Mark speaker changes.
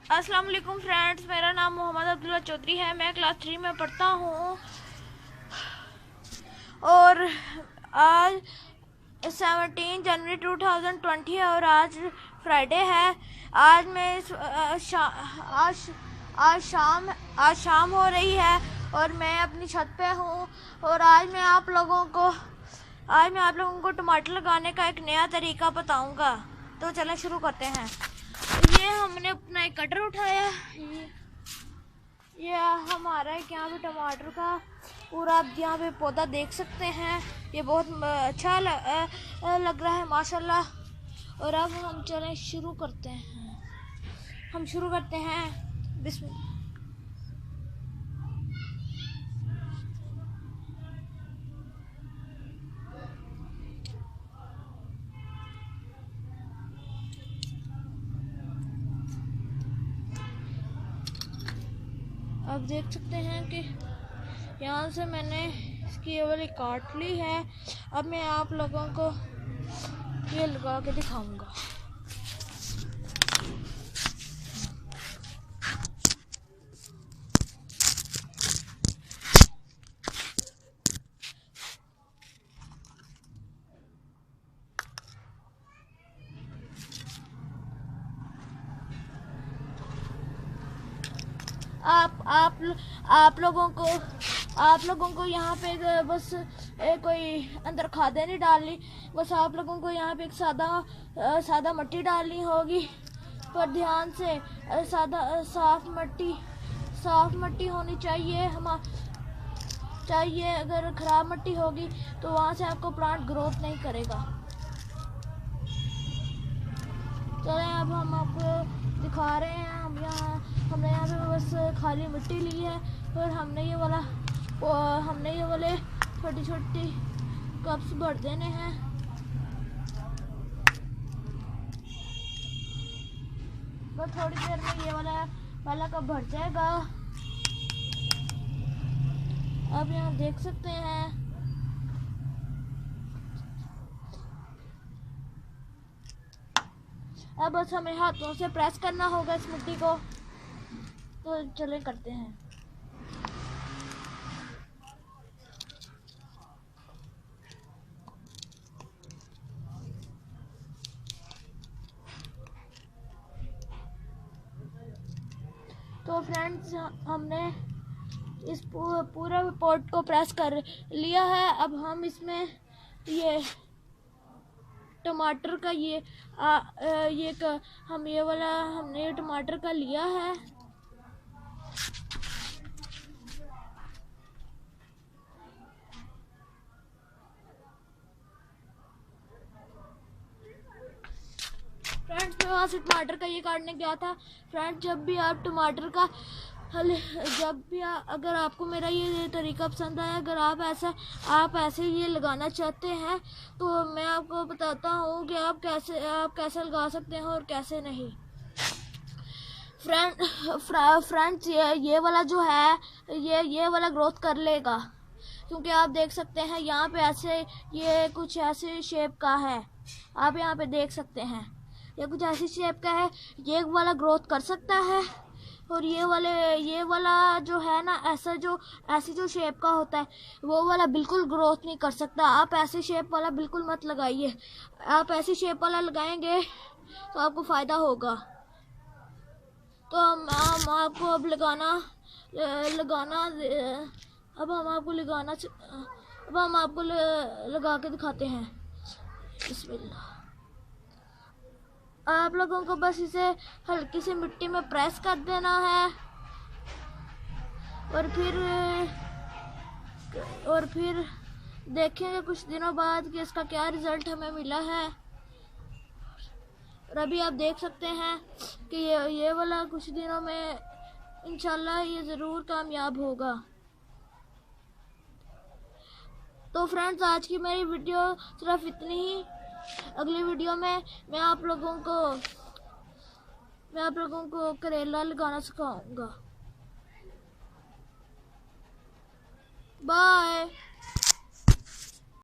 Speaker 1: अस्सलाम वालेकुम फ्रेंड्स, मेरा नाम मोहम्मद अब्दुल्ला चौधरी है। मैं क्लास 3 में पढ़ता हूँ और आज 17 जनवरी 2020 है और आज फ्राइडे है। आज मैं आज शाम हो रही है और मैं अपनी छत पे हूँ और आज मैं आप लोगों को टमाटर लगाने का एक नया तरीका बताऊँगा। तो चलें शुरू करते हैं। ये हमने अपना एक कटर उठाया, ये हमारा एक यहाँ पे टमाटर का पूरा आप यहाँ पे पौधा देख सकते हैं। ये बहुत अच्छा लग रहा है माशाल्लाह। और अब हम चलें शुरू करते हैं। बिस्मिल्लाह। आप देख सकते हैं कि यहाँ से मैंने इसकी ये वाली काट ली है। अब मैं आप लोगों को ये लगा के दिखाऊंगा। आप लोगों को यहाँ पे बस कोई अंदर खादें नहीं डालनी, बस आप लोगों को यहाँ पे एक सादा मट्टी डालनी होगी। पर ध्यान से साफ मट्टी होनी चाहिए अगर ख़राब मट्टी होगी तो वहाँ से आपको प्लांट ग्रोथ नहीं करेगा। चलें अब हम आपको दिखा रहे हैं। हमने यहाँ पे बस खाली मिट्टी ली है और हमने ये वाले छोटी कप्स भर देने हैं। बस थोड़ी देर में ये वाला कप भर जाएगा। अब यहाँ देख सकते हैं अब बस हमें हाथों से प्रेस करना होगा इस मिट्टी को। तो चलें करते हैं। तो फ्रेंड्स, हमने इस पूरा पॉट को प्रेस कर लिया है। अब हम इसमें ये टमाटर का हमने ये टमाटर का लिया है। फ्रेंड्स, मैं वहाँ से टमाटर का ये काटने गया था। फ्रेंड्स, अगर आपको मेरा ये तरीका पसंद आया, अगर आप ऐसे ये लगाना चाहते हैं तो मैं आपको बताता हूँ कि आप कैसे लगा सकते हैं और कैसे नहीं। फ्रेंड्स, ये वाला जो है ये वाला ग्रोथ कर लेगा, क्योंकि आप देख सकते हैं यहाँ पे ये कुछ ऐसे शेप का है। आप यहाँ पे देख सकते हैं ये कुछ ऐसी शेप का है। ये वाला ग्रोथ कर सकता है और ये वाला जो है ना, ऐसी जो शेप का होता है वो वाला बिल्कुल ग्रोथ नहीं कर सकता। आप ऐसे शेप वाला बिल्कुल मत लगाइए। आप ऐसी शेप वाला लगाएंगे तो आपको फ़ायदा होगा। तो हम आपको अब हम आपको लगा के दिखाते हैं। बिस्मिल्लाह। आप लोगों को बस इसे हल्की सी मिट्टी में प्रेस कर देना है और फिर देखेंगे कुछ दिनों बाद कि इसका क्या रिज़ल्ट हमें मिला है। और अभी आप देख सकते हैं कि ये वाला कुछ दिनों में इंशाल्लाह ये ज़रूर कामयाब होगा। तो फ्रेंड्स, आज की मेरी वीडियो सिर्फ इतनी ही। अगली वीडियो में मैं आप लोगों को करेला लगाना सिखाऊंगा। बाय।